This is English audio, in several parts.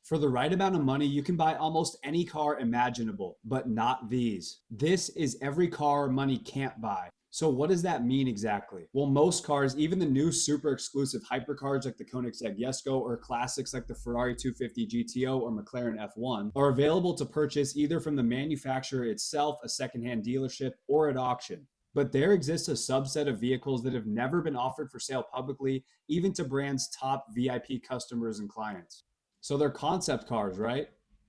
For the right amount of money, you can buy almost any car imaginable, but not these. This is every car money can't buy. So what does that mean exactly? Well, most cars, even the new super exclusive hypercars like the Koenigsegg Jesko or classics like the Ferrari 250 GTO or McLaren F1, are available to purchase either from the manufacturer itself, a secondhand dealership, or at auction. But there exists a subset of vehicles that have never been offered for sale publicly, even to brands' top VIP customers and clients. So they're concept cars, right?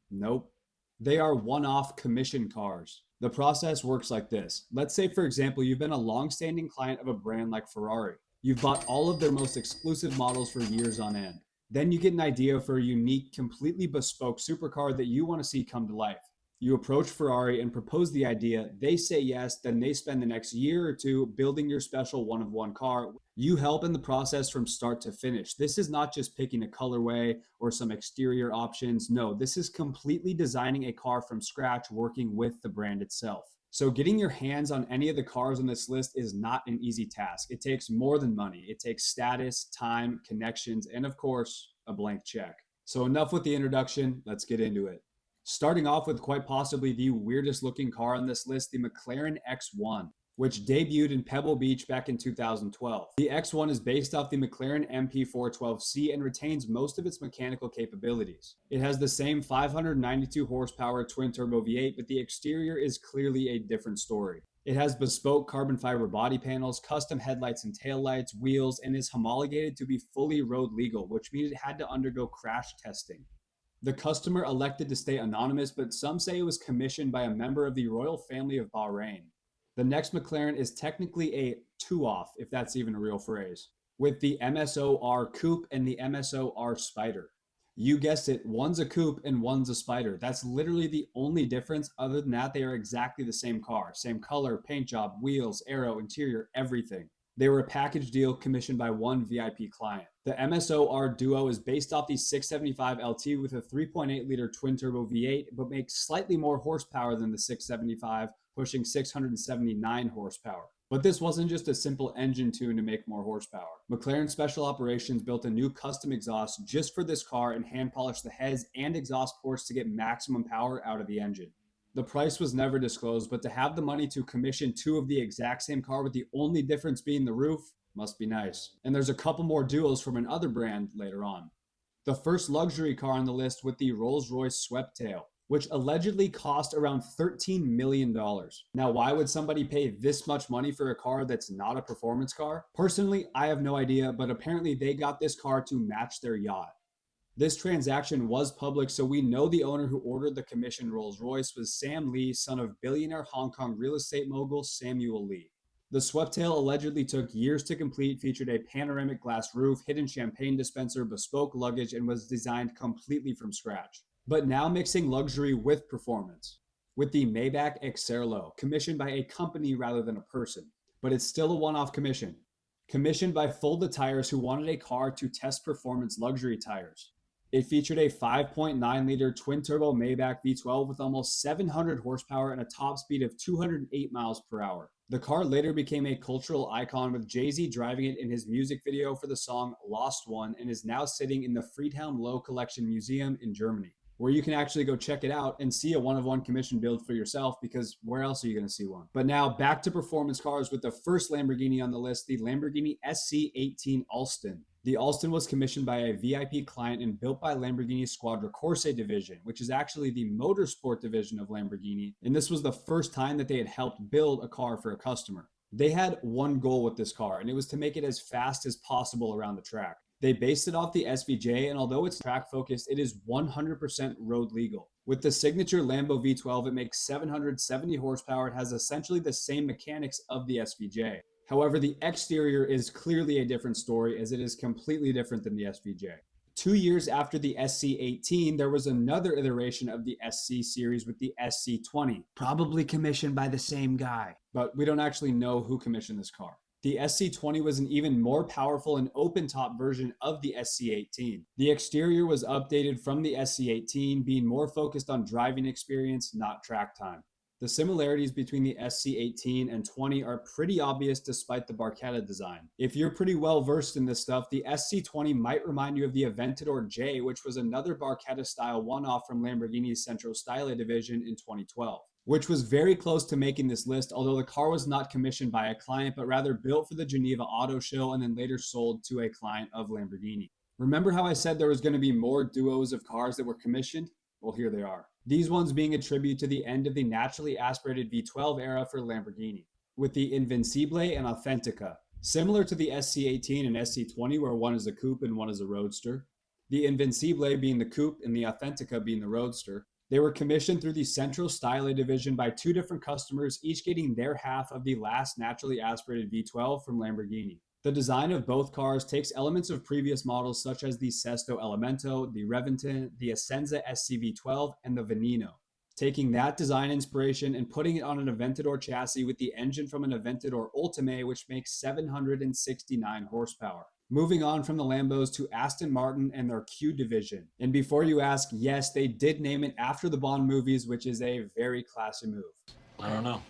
Nope. They are one off commission cars. The process works like this. Let's say, for example, you've been a long standing client of a brand like Ferrari. You've bought all of their most exclusive models for years on end. Then you get an idea for a unique, completely bespoke supercar that you want to see come to life. You approach Ferrari and propose the idea. They say yes, then they spend the next year or two building your special one of one car. You help in the process from start to finish. This is not just picking a colorway or some exterior options. No, this is completely designing a car from scratch, working with the brand itself. So getting your hands on any of the cars on this list is not an easy task. It takes more than money. It takes status, time, connections, and of course, a blank check. So enough with the introduction. Let's get into it. Starting off with quite possibly the weirdest looking car on this list, the McLaren X1, which debuted in Pebble Beach back in 2012. The X1 is based off the McLaren MP412C and retains most of its mechanical capabilities. It has the same 592 horsepower twin turbo V8, but the exterior is clearly a different story. It has bespoke carbon fiber body panels, custom headlights and taillights, wheels, and is homologated to be fully road legal, which means it had to undergo crash testing. The customer elected to stay anonymous, but some say it was commissioned by a member of the royal family of Bahrain. The next McLaren is technically a two-off, if that's even a real phrase, with the MSO-R Coupe and the MSO-R Spider. You guessed it, one's a coupe and one's a Spider. That's literally the only difference. Other than that, they are exactly the same car. Same color, paint job, wheels, aero, interior, everything. They were a package deal commissioned by one VIP client. The MSO-R Duo is based off the 675 LT with a 3.8 liter twin turbo V8, but makes slightly more horsepower than the 675, pushing 679 horsepower. But this wasn't just a simple engine tune to make more horsepower. McLaren Special Operations built a new custom exhaust just for this car and hand polished the heads and exhaust ports to get maximum power out of the engine. The price was never disclosed, but to have the money to commission two of the exact same car with the only difference being the roof must be nice. And there's a couple more duos from another brand later on. The first luxury car on the list with the Rolls-Royce Sweptail, which allegedly cost around $13 million. Now, why would somebody pay this much money for a car that's not a performance car? Personally, I have no idea, but apparently they got this car to match their yacht. This transaction was public, so we know the owner who ordered the commissioned Rolls-Royce was Sam Lee, son of billionaire Hong Kong real estate mogul Samuel Lee. The Sweptail allegedly took years to complete, featured a panoramic glass roof, hidden champagne dispenser, bespoke luggage, and was designed completely from scratch. But now mixing luxury with performance, with the Maybach Exerlo, commissioned by a company rather than a person. But it's still a one-off commission. Commissioned by Fulda Tires, who wanted a car to test performance luxury tires. It featured a 5.9 liter twin turbo Maybach V12 with almost 700 horsepower and a top speed of 208 miles per hour. The car later became a cultural icon, with Jay-Z driving it in his music video for the song Lost One, and is now sitting in the Friedhelm Loh Collection Museum in Germany, where you can actually go check it out and see a one-of-one commission build for yourself, because where else are you going to see one? But now back to performance cars with the first Lamborghini on the list, the Lamborghini SC18 Alston. The Alston was commissioned by a VIP client and built by Lamborghini Squadra Corse division, which is actually the motorsport division of Lamborghini, and this was the first time that they had helped build a car for a customer. They had one goal with this car, and it was to make it as fast as possible around the track. They based it off the SVJ, and although it's track focused, it is 100% road legal. With the signature Lambo V12, it makes 770 horsepower. It has essentially the same mechanics of the SVJ. However, the exterior is clearly a different story, as it is completely different than the SVJ. 2 years after the SC18, there was another iteration of the SC series with the SC20, probably commissioned by the same guy, but we don't actually know who commissioned this car. The SC20 was an even more powerful and open-top version of the SC18. The exterior was updated from the SC18, being more focused on driving experience, not track time. The similarities between the SC18 and 20 are pretty obvious despite the Barchetta design. If you're pretty well versed in this stuff, the SC20 might remind you of the Aventador J, which was another Barchetta style one-off from Lamborghini's Centro Stile division in 2012, which was very close to making this list, although the car was not commissioned by a client, but rather built for the Geneva Auto Show and then later sold to a client of Lamborghini. Remember how I said there was going to be more duos of cars that were commissioned? Well, here they are. These ones being a tribute to the end of the naturally aspirated V12 era for Lamborghini, with the Invincible and Authentica. Similar to the SC18 and SC20, where one is a coupe and one is a roadster. The Invincible being the coupe and the Authentica being the roadster. They were commissioned through the Centro Stile division by two different customers, each getting their half of the last naturally aspirated V12 from Lamborghini. The design of both cars takes elements of previous models such as the Sesto Elemento, the Reventon, the Essenza SCV12, and the Veneno, taking that design inspiration and putting it on an Aventador chassis with the engine from an Aventador Ultime, which makes 769 horsepower. Moving on from the Lambos to Aston Martin and their Q division. And before you ask, yes, they did name it after the Bond movies, which is a very classy move. I don't know.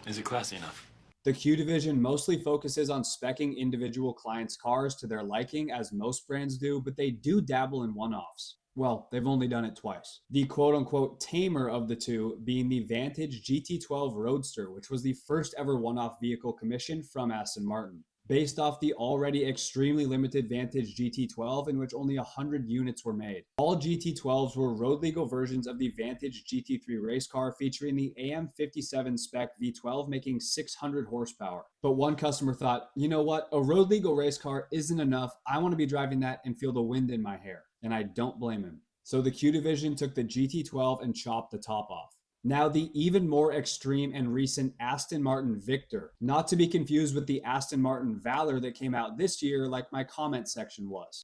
Is it classy enough? The Q division mostly focuses on speccing individual clients' cars to their liking, as most brands do, but they do dabble in one-offs. Well, they've only done it twice. The quote-unquote tamer of the two being the Vantage GT12 Roadster, which was the first ever one-off vehicle commissioned from Aston Martin, based off the already extremely limited Vantage GT12, in which only 100 units were made. All GT12s were road legal versions of the Vantage GT3 race car, featuring the AM57 spec V12 making 600 horsepower. But one customer thought, you know what, a road legal race car isn't enough, I want to be driving that and feel the wind in my hair. And I don't blame him. So the Q division took the GT12 and chopped the top off. Now the even more extreme and recent Aston Martin Victor, not to be confused with the Aston Martin Valor that came out this year like my comment section was.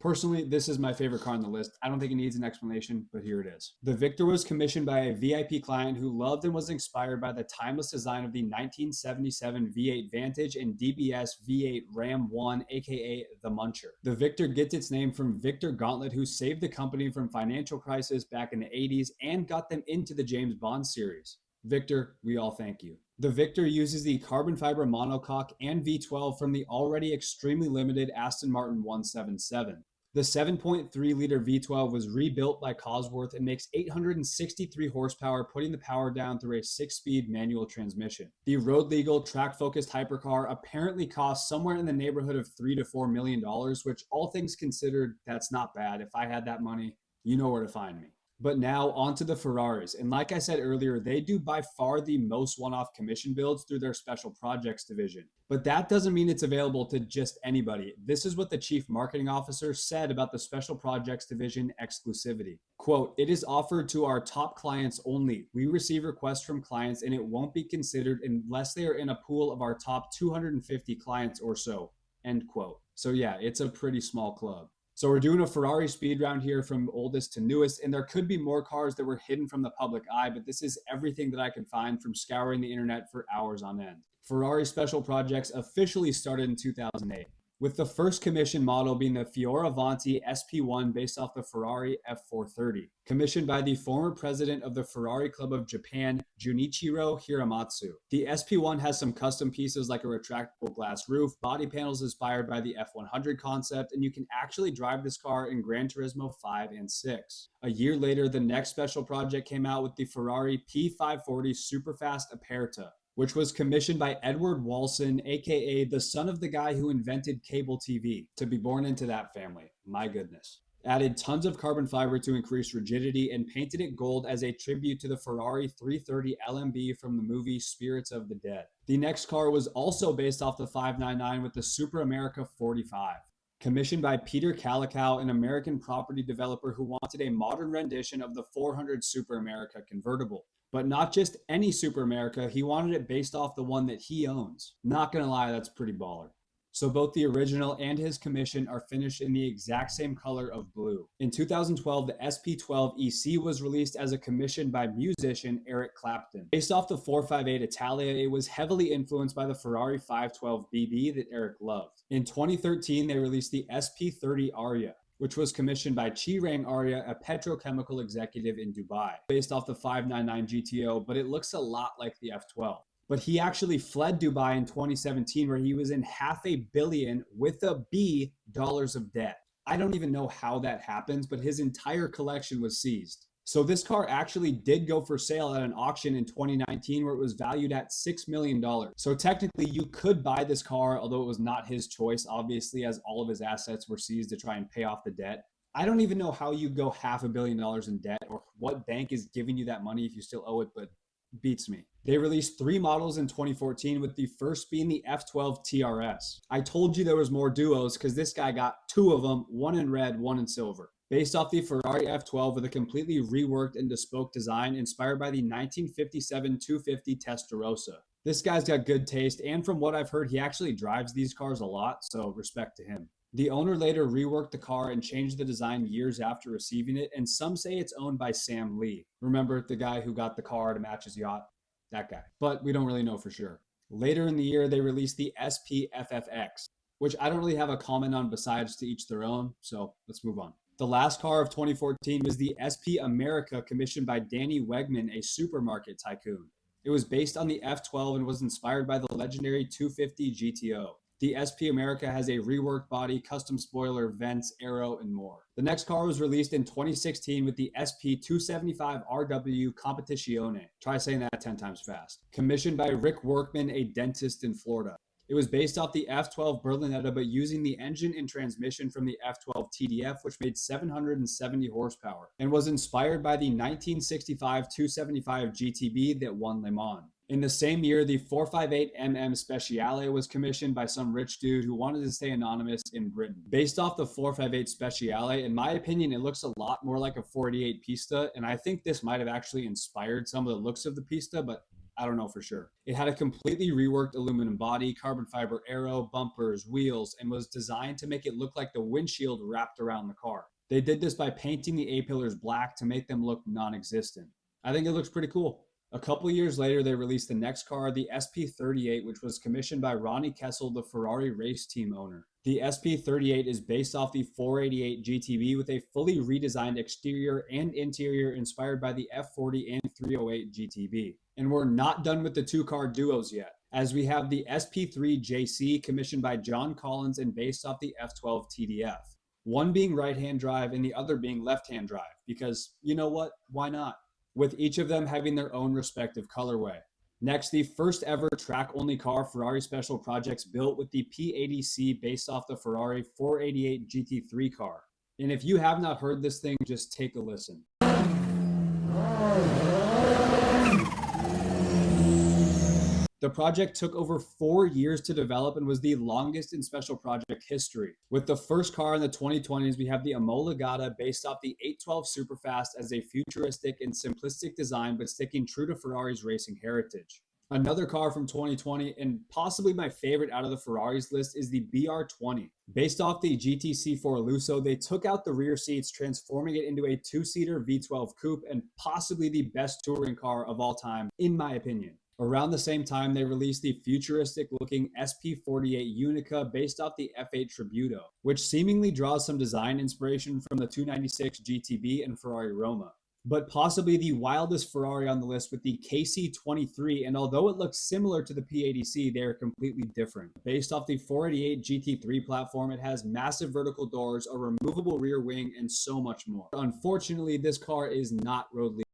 Personally, this is my favorite car on the list. I don't think it needs an explanation, but here it is. The Victor was commissioned by a VIP client who loved and was inspired by the timeless design of the 1977 V8 Vantage and DBS V8 Ram 1, aka the Muncher. The Victor gets its name from Victor Gauntlet, who saved the company from financial crisis back in the 80s and got them into the James Bond series. Victor, we all thank you. The Victor uses the carbon fiber monocoque and V12 from the already extremely limited Aston Martin 177. The 7.3-liter V12 was rebuilt by Cosworth and makes 863 horsepower, putting the power down through a 6-speed manual transmission. The road-legal, track-focused hypercar apparently cost somewhere in the neighborhood of $3 to $4 million, which, all things considered, that's not bad. If I had that money, you know where to find me. But now onto the Ferraris, and like I said earlier, they do by far the most one-off commission builds through their special projects division. But that doesn't mean it's available to just anybody. This is what the chief marketing officer said about the special projects division exclusivity. Quote, "It is offered to our top clients only. We receive requests from clients and it won't be considered unless they are in a pool of our top 250 clients or so." End quote. So yeah, it's a pretty small club. So we're doing a Ferrari speed round here from oldest to newest, and there could be more cars that were hidden from the public eye, but this is everything that I could find from scouring the internet for hours on end. Ferrari special projects officially started in 2008, with the first commission model being the Fioravanti SP1 based off the Ferrari F430, commissioned by the former president of the Ferrari Club of Japan, Junichiro Hiramatsu. The SP1 has some custom pieces like a retractable glass roof, body panels inspired by the F100 concept, and you can actually drive this car in Gran Turismo 5 and 6. A year later, the next special project came out with the Ferrari P540 Superfast Aperta, which was commissioned by Edward Walson, aka the son of the guy who invented cable TV, to be born into that family. My goodness. Added tons of carbon fiber to increase rigidity and painted it gold as a tribute to the Ferrari 330 LMB from the movie Spirits of the Dead. The next car was also based off the 599 with the Super America 45. Commissioned by Peter Calicow, an American property developer who wanted a modern rendition of the 400 Super America convertible. But not just any Super America, he wanted it based off the one that he owns. Not gonna lie, that's pretty baller. So both the original and his commission are finished in the exact same color of blue. In 2012, the SP12 EC was released as a commission by musician Eric Clapton. Based off the 458 Italia, it was heavily influenced by the Ferrari 512 BB that Eric loved. In 2013, they released the SP30 Aria, which was commissioned by Chirang Arya, a petrochemical executive in Dubai, based off the 599 GTO, but it looks a lot like the F12. But he actually fled Dubai in 2017, where he was in $500 million with a B dollars of debt. I don't even know how that happens, but his entire collection was seized. So this car actually did go for sale at an auction in 2019 where it was valued at $6 million. So technically you could buy this car, although it was not his choice, obviously, as all of his assets were seized to try and pay off the debt. I don't even know how you go $500 million in debt or what bank is giving you that money if you still owe it, but beats me. They released 3 models in 2014, with the first being the F12 TRS. I told you there was more duos because this guy got 2 of them, one in red, one in silver. Based off the Ferrari F12 with a completely reworked and bespoke design inspired by the 1957 250 Testarossa. This guy's got good taste, and from what I've heard, he actually drives these cars a lot, so respect to him. The owner later reworked the car and changed the design years after receiving it, and some say it's owned by Sam Lee. Remember the guy who got the car to match his yacht? That guy. But we don't really know for sure. Later in the year, they released the SP FFX, which I don't really have a comment on besides to each their own, so let's move on. The last car of 2014 was the SP America, commissioned by Danny Wegman, a supermarket tycoon. It was based on the F12 and was inspired by the legendary 250 GTO. The SP America has a reworked body, custom spoiler, vents, aero, and more. The next car was released in 2016 with the SP 275 RW Competizione. Try saying that 10 times fast. Commissioned by Rick Workman, a dentist in Florida. It was based off the F12 Berlinetta, but using the engine and transmission from the F12 TDF, which made 770 horsepower, and was inspired by the 1965 275 GTB that won Le Mans. In the same year, the 458mm Speciale was commissioned by some rich dude who wanted to stay anonymous in Britain. Based off the 458 Speciale, in my opinion, it looks a lot more like a 488 Pista, and I think this might have actually inspired some of the looks of the Pista, but I don't know for sure. It had a completely reworked aluminum body, carbon fiber aero, bumpers, wheels, and was designed to make it look like the windshield wrapped around the car. They did this by painting the A-pillars black to make them look non-existent. I think it looks pretty cool. A couple years later, they released the next car, the SP38, which was commissioned by Ronnie Kessel, the Ferrari race team owner. The SP38 is based off the 488 GTB with a fully redesigned exterior and interior inspired by the F40 and 308 GTB. And we're not done with the 2-car duos yet, as we have the SP3 JC commissioned by John Collins and based off the F12 TDF. One being right-hand drive and the other being left-hand drive, because you know what? Why not? With each of them having their own respective colorway. Next, the first ever track-only car Ferrari Special Projects built with the P80C based off the Ferrari 488 GT3 car. And if you have not heard this thing, just take a listen. The project took over 4 years to develop and was the longest in special project history. With the first car in the 2020s, we have the Omologata based off the 812 Superfast as a futuristic and simplistic design, but sticking true to Ferrari's racing heritage. Another car from 2020, and possibly my favorite out of the Ferraris list, is the BR20. Based off the GTC4 Lusso, they took out the rear seats, transforming it into a 2-seater V12 coupe and possibly the best touring car of all time, in my opinion. Around the same time, they released the futuristic-looking SP48 Unica based off the F8 Tributo, which seemingly draws some design inspiration from the 296 GTB and Ferrari Roma. But possibly the wildest Ferrari on the list with the KC23, and although it looks similar to the P80C, they are completely different. Based off the 488 GT3 platform, it has massive vertical doors, a removable rear wing, and so much more. Unfortunately, this car is not road legal.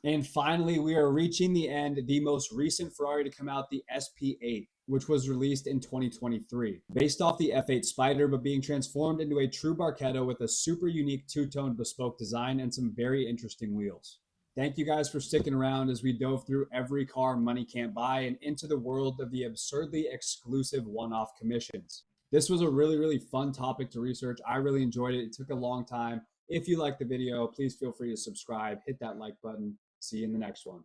And finally, we are reaching the end, the most recent Ferrari to come out, the SP8, which was released in 2023. Based off the F8 Spider, but being transformed into a true Barchetta with a super unique two-tone bespoke design and some very interesting wheels. Thank you guys for sticking around as we dove through every car money can't buy and into the world of the absurdly exclusive one-off commissions. This was a really fun topic to research. I really enjoyed it. It took a long time. If you liked the video, please feel free to subscribe, hit that like button. See you in the next one.